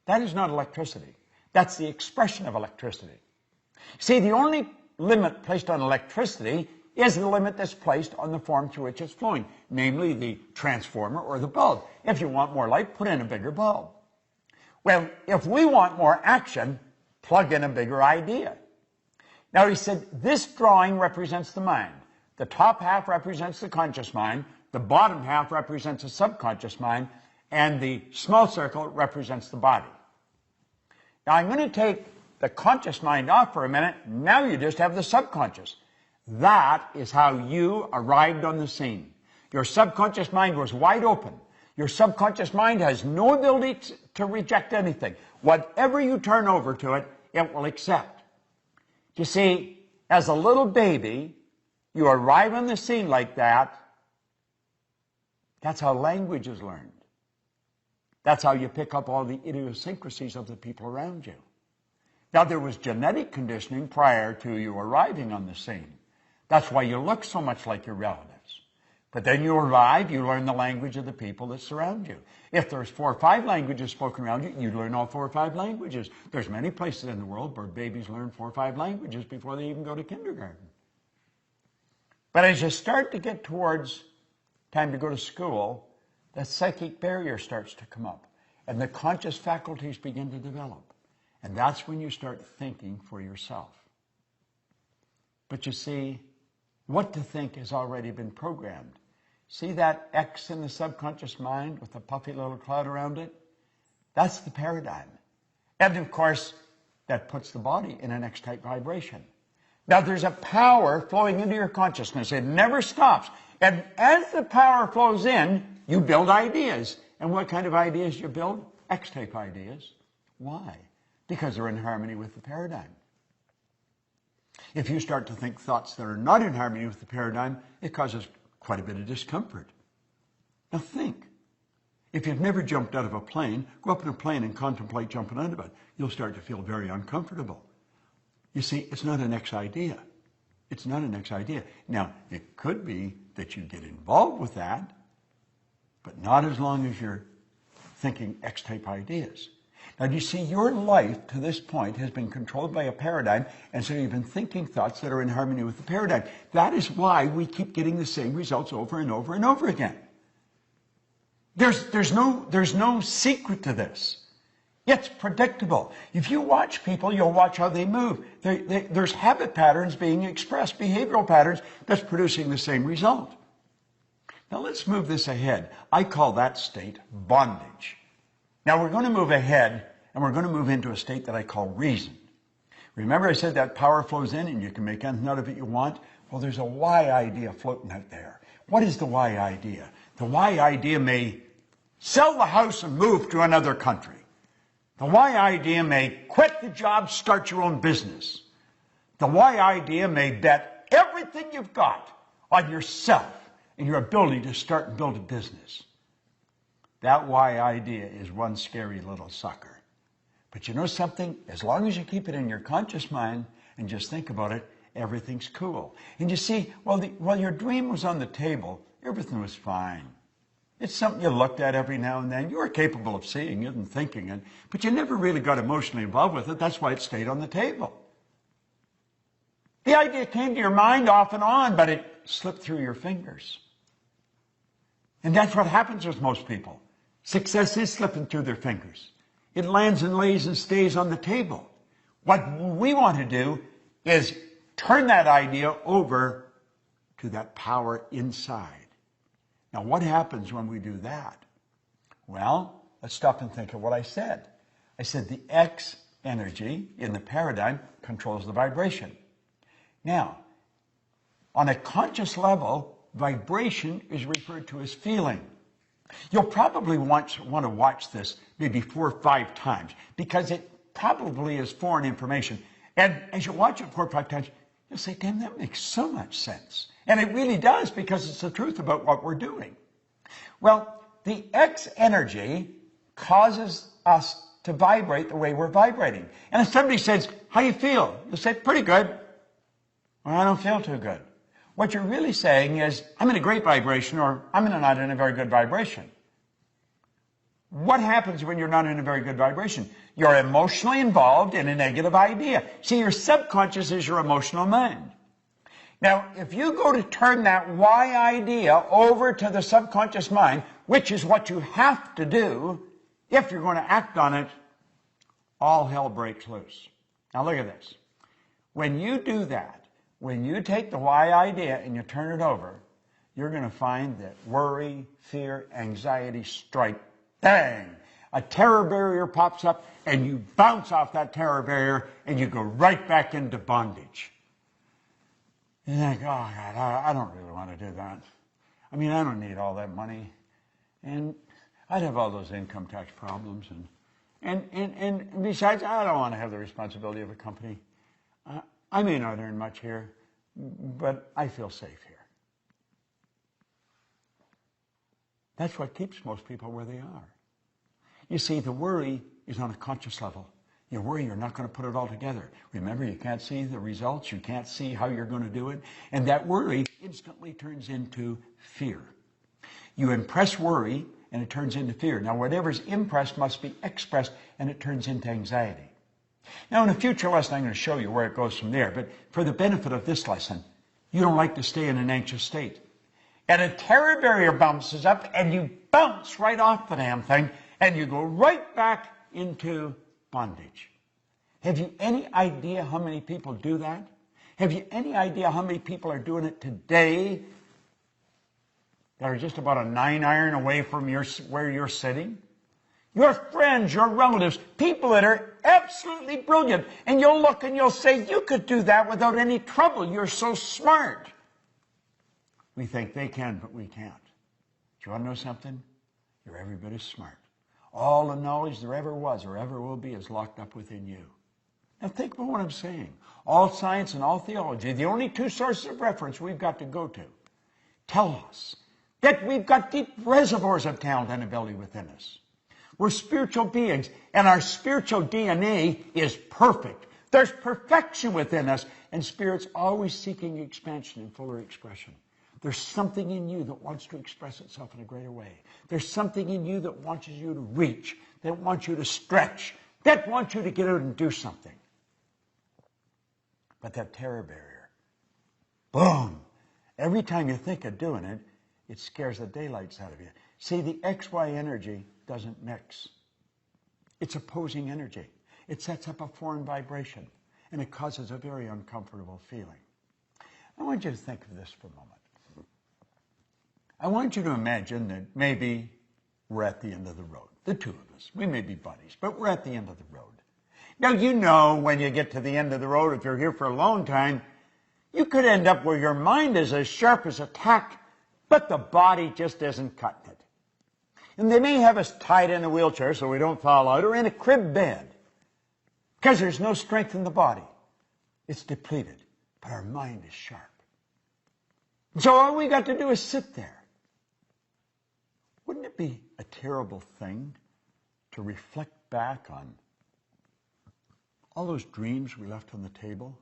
That is not electricity. That's the expression of electricity. See, the only limit placed on electricity is the limit that's placed on the form through which it's flowing, namely the transformer or the bulb. If you want more light, put in a bigger bulb. Well, if we want more action, plug in a bigger idea. Now, he said, this drawing represents the mind. The top half represents the conscious mind. The bottom half represents the subconscious mind. And the small circle represents the body. Now, I'm going to take the conscious mind off for a minute. Now you just have the subconscious. That is how you arrived on the scene. Your subconscious mind was wide open. Your subconscious mind has no ability to reject anything. Whatever you turn over to it, it will accept. You see, as a little baby, you arrive on the scene like that. That's how language is learned. That's how you pick up all the idiosyncrasies of the people around you. Now, there was genetic conditioning prior to you arriving on the scene. That's why you look so much like your relatives. But then you arrive, you learn the language of the people that surround you. If there's 4 or 5 languages spoken around you, you learn all 4 or 5 languages. There's many places in the world where babies learn 4 or 5 languages before they even go to kindergarten. But as you start to get towards time to go to school, the psychic barrier starts to come up, and the conscious faculties begin to develop. And that's when you start thinking for yourself. But you see, what to think has already been programmed. See that X in the subconscious mind with a puffy little cloud around it? That's the paradigm. And of course, that puts the body in an X-type vibration. Now there's a power flowing into your consciousness. It never stops. And as the power flows in, you build ideas. And what kind of ideas you build? X-type ideas. Why? Because they're in harmony with the paradigm. If you start to think thoughts that are not in harmony with the paradigm, it causes quite a bit of discomfort. Now think. If you've never jumped out of a plane, go up in a plane and contemplate jumping out of it. You'll start to feel very uncomfortable. You see, it's not an X idea. It's not an X idea. Now, it could be that you get involved with that, but not as long as you're thinking X-type ideas. Now, do you see, your life to this point has been controlled by a paradigm, and so you've been thinking thoughts that are in harmony with the paradigm. That is why we keep getting the same results over and over and over again. There's no secret to this. It's predictable. If you watch people, you'll watch how they move. There's habit patterns being expressed, behavioral patterns that's producing the same result. Now let's move this ahead. I call that state bondage. Now we're going to move ahead, and we're going to move into a state that I call reason. Remember I said that power flows in and you can make anything out of it you want? Well, there's a why idea floating out there. What is the why idea? The why idea may sell the house and move to another country. The why idea may quit the job, start your own business. The why idea may bet everything you've got on yourself and your ability to start and build a business. That why idea is one scary little sucker. But you know something? As long as you keep it in your conscious mind and just think about it, everything's cool. And you see, while your dream was on the table, everything was fine. It's something you looked at every now and then. You were capable of seeing it and thinking it, but you never really got emotionally involved with it. That's why it stayed on the table. The idea came to your mind off and on, but it slipped through your fingers. And that's what happens with most people. Success is slipping through their fingers. It lands and lays and stays on the table. What we want to do is turn that idea over to that power inside. Now, what happens when we do that? Well, let's stop and think of what I said. I said the X energy in the paradigm controls the vibration. Now, on a conscious level, vibration is referred to as feeling. You'll probably want to watch this maybe 4 or 5 times because it probably is foreign information. And as you watch it 4 or 5 times, you'll say, damn, that makes so much sense. And it really does because it's the truth about what we're doing. Well, the X energy causes us to vibrate the way we're vibrating. And if somebody says, how do you feel? You'll say, pretty good. Well, I don't feel too good. What you're really saying is, I'm in a great vibration or I'm not in a very good vibration. What happens when you're not in a very good vibration? You're emotionally involved in a negative idea. See, your subconscious is your emotional mind. Now, if you go to turn that why idea over to the subconscious mind, which is what you have to do if you're going to act on it, all hell breaks loose. Now look at this. When you do that, when you take the why idea and you turn it over, you're going to find that worry, fear, anxiety strike, bang! A terror barrier pops up and you bounce off that terror barrier and you go right back into bondage. You think, oh God, I don't really want to do that. I mean, I don't need all that money. And I'd have all those income tax problems. And besides, I don't want to have the responsibility of a company. I may not earn much here, but I feel safe here. That's what keeps most people where they are. You see, the worry is on a conscious level. You worry you're not going to put it all together. Remember, you can't see the results. You can't see how you're going to do it. And that worry instantly turns into fear. You impress worry, and it turns into fear. Now, whatever's impressed must be expressed, and it turns into anxiety. Now, in a future lesson, I'm going to show you where it goes from there. But for the benefit of this lesson, you don't like to stay in an anxious state. And a terror barrier bounces up, and you bounce right off the damn thing, and you go right back into bondage. Have you any idea how many people do that? Have you any idea how many people are doing it today that are just about a 9-iron away from where you're sitting? Your friends, your relatives, people that are absolutely brilliant. And you'll look and you'll say, you could do that without any trouble. You're so smart. We think they can, but we can't. Do you want to know something? You're every bit as smart. All the knowledge there ever was or ever will be is locked up within you. Now think about what I'm saying. All science and all theology, the only two sources of reference we've got to go to, tell us that we've got deep reservoirs of talent and ability within us. We're spiritual beings, and our spiritual DNA is perfect. There's perfection within us, and Spirit's always seeking expansion and fuller expression. There's something in you that wants to express itself in a greater way. There's something in you that wants you to reach, that wants you to stretch, that wants you to get out and do something. But that terror barrier, boom, every time you think of doing it, it scares the daylights out of you. See, the XY energy doesn't mix. It's opposing energy. It sets up a foreign vibration, and it causes a very uncomfortable feeling. I want you to think of this for a moment. I want you to imagine that maybe we're at the end of the road. The two of us. We may be buddies, but we're at the end of the road. Now, you know when you get to the end of the road, if you're here for a long time, you could end up where your mind is as sharp as a tack, but the body just isn't cutting it. And they may have us tied in a wheelchair so we don't fall out, or in a crib bed, because there's no strength in the body. It's depleted, but our mind is sharp. So all we got to do is sit there. Wouldn't it be a terrible thing to reflect back on all those dreams we left on the table?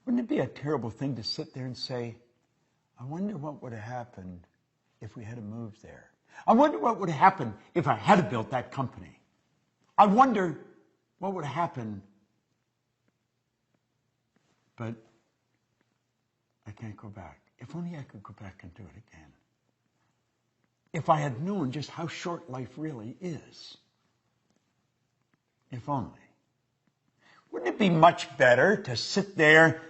Wouldn't it be a terrible thing to sit there and say, I wonder what would have happened if we had moved there? I wonder what would have happened if I had built that company. I wonder what would have happened. But I can't go back. If only I could go back and do it again. If I had known just how short life really is. If only. Wouldn't it be much better to sit there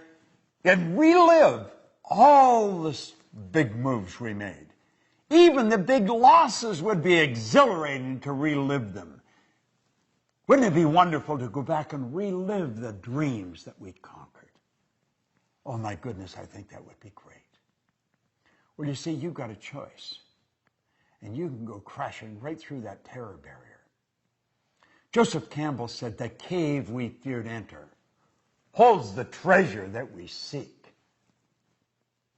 and relive all the big moves we made? Even the big losses would be exhilarating to relive them. Wouldn't it be wonderful to go back and relive the dreams that we conquered? Oh my goodness, I think that would be great. Well, you see, you've got a choice. And you can go crashing right through that terror barrier. Joseph Campbell said, the cave we feared enter holds the treasure that we seek.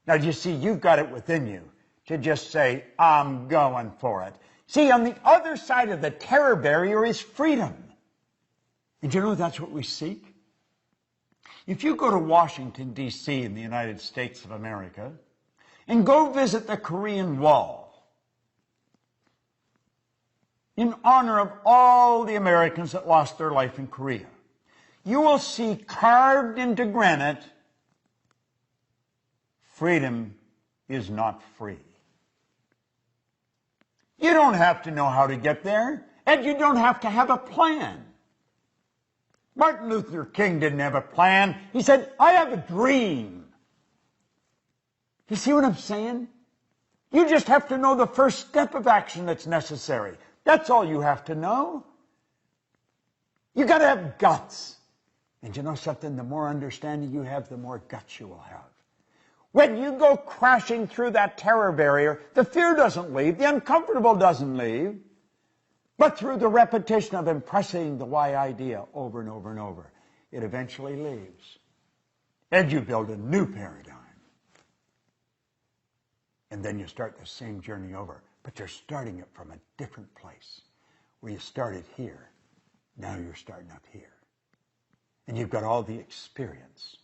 Now, you see, you've got it within you to just say, I'm going for it. See, on the other side of the terror barrier is freedom. And you know that's what we seek? If you go to Washington, D.C. in the United States of America and go visit the Korean Wall, in honor of all the Americans that lost their life in Korea, you will see carved into granite, freedom is not free. You don't have to know how to get there, and you don't have to have a plan. Martin Luther King didn't have a plan. He said, I have a dream. You see what I'm saying? You just have to know the first step of action that's necessary. That's all you have to know. You got to have guts. And you know something? The more understanding you have, the more guts you will have. When you go crashing through that terror barrier, the fear doesn't leave, the uncomfortable doesn't leave, but through the repetition of impressing the why idea over and over and over, it eventually leaves. And you build a new paradigm. And then you start the same journey over. But you're starting it from a different place. Where you started here, now you're starting up here. And you've got all the experience.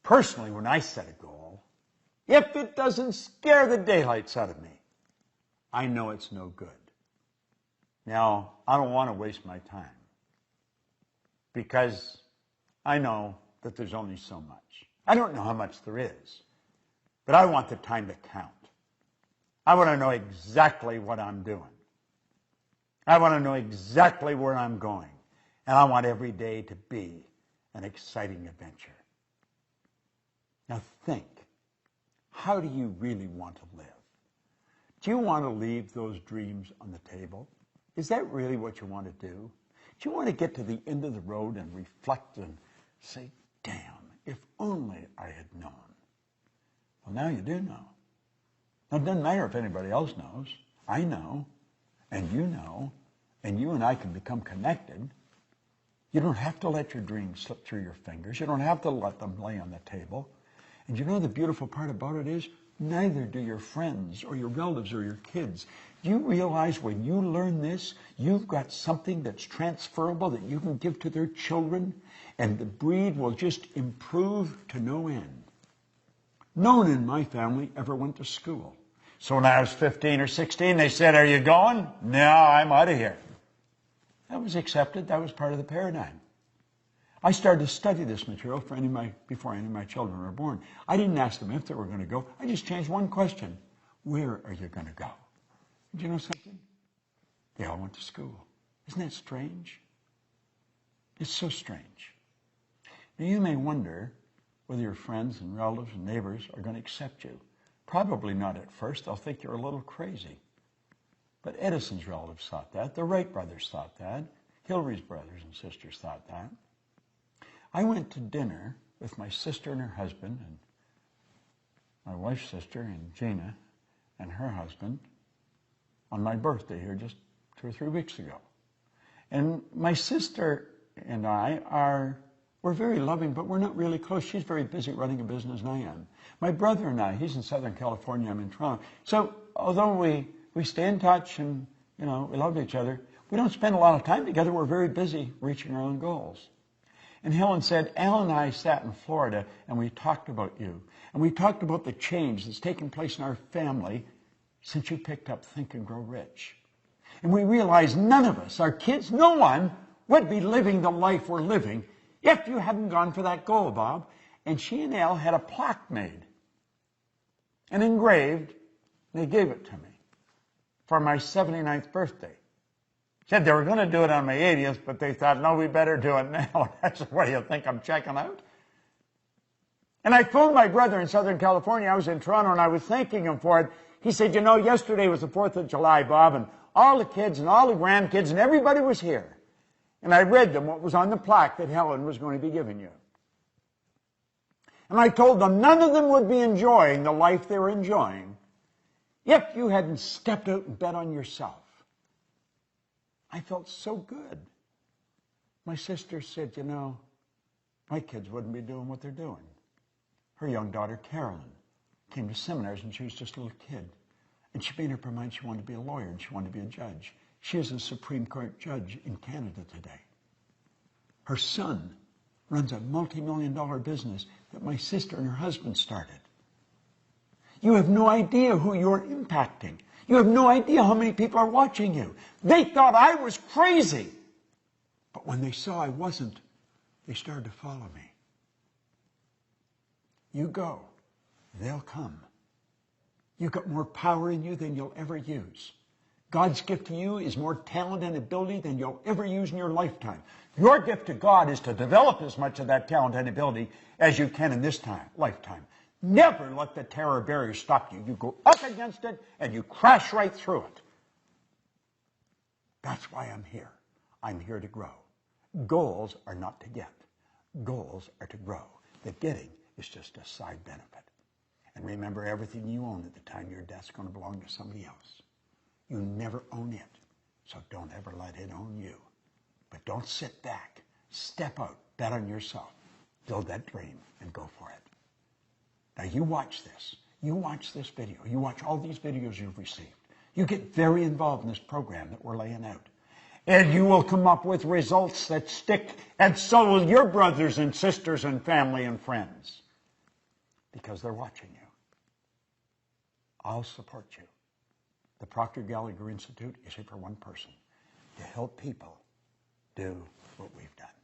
Personally, when I set a goal, if it doesn't scare the daylights out of me, I know it's no good. Now, I don't want to waste my time. Because I know that there's only so much. I don't know how much there is. But I want the time to count. I want to know exactly what I'm doing. I want to know exactly where I'm going. And I want every day to be an exciting adventure. Now think, how do you really want to live? Do you want to leave those dreams on the table? Is that really what you want to do? Do you want to get to the end of the road and reflect and say, damn, if only I had known? Well, now you do know. Now, it doesn't matter if anybody else knows. I know, and you and I can become connected. You don't have to let your dreams slip through your fingers. You don't have to let them lay on the table. And you know the beautiful part about it is, neither do your friends or your relatives or your kids. Do you realize when you learn this, you've got something that's transferable that you can give to their children, and the breed will just improve to no end. No one in my family ever went to school. So when I was 15 or 16, they said, are you going? No, I'm out of here. That was accepted. That was part of the paradigm. I started to study this material before any of my children were born. I didn't ask them if they were going to go. I just changed one question. Where are you going to go? Do you know something? They all went to school. Isn't that strange? It's so strange. Now you may wonder whether your friends and relatives and neighbors are going to accept you. Probably not at first. They'll think you're a little crazy. But Edison's relatives thought that. The Wright brothers thought that. Hillary's brothers and sisters thought that. I went to dinner with my sister and her husband, and my wife's sister, and Gina, and her husband, on my birthday here just 2 or 3 weeks ago. And my sister and we're very loving, but we're not really close. She's very busy running a business, and I am. My brother and I, he's in Southern California, I'm in Toronto. So although we stay in touch and, we love each other, we don't spend a lot of time together. We're very busy reaching our own goals. And Helen said, Al and I sat in Florida and we talked about you. And we talked about the change that's taken place in our family since you picked up Think and Grow Rich. And we realized none of us, our kids, no one would be living the life we're living if you hadn't gone for that goal, Bob. And she and Al had a plaque made and engraved, and they gave it to me for my 79th birthday. Said they were going to do it on my 80th, but they thought, no, we better do it now. I said, what do you think, I'm checking out? And I phoned my brother in Southern California. I was in Toronto, and I was thanking him for it. He said, yesterday was the 4th of July, Bob, and all the kids and all the grandkids and everybody was here. And I read them what was on the plaque that Helen was going to be giving you. And I told them none of them would be enjoying the life they were enjoying if you hadn't stepped out and bet on yourself. I felt so good. My sister said, my kids wouldn't be doing what they're doing. Her young daughter, Carolyn, came to seminars and she was just a little kid. And she made up her mind she wanted to be a lawyer and she wanted to be a judge. She is a Supreme Court judge in Canada today. Her son runs a multi-million-dollar business that my sister and her husband started. You have no idea who you're impacting. You have no idea how many people are watching you. They thought I was crazy. But when they saw I wasn't, they started to follow me. You go, they'll come. You've got more power in you than you'll ever use. God's gift to you is more talent and ability than you'll ever use in your lifetime. Your gift to God is to develop as much of that talent and ability as you can in this lifetime. Never let the terror barrier stop you. You go up against it and you crash right through it. That's why I'm here. I'm here to grow. Goals are not to get. Goals are to grow. The getting is just a side benefit. And remember, everything you own at the time of your death is going to belong to somebody else. You never own it, so don't ever let it own you. But don't sit back. Step out. Bet on yourself. Build that dream and go for it. Now you watch this. You watch this video. You watch all these videos you've received. You get very involved in this program that we're laying out. And you will come up with results that stick, and so will your brothers and sisters and family and friends. Because they're watching you. I'll support you. The Procter Gallagher Institute is here for one person, to help people do what we've done.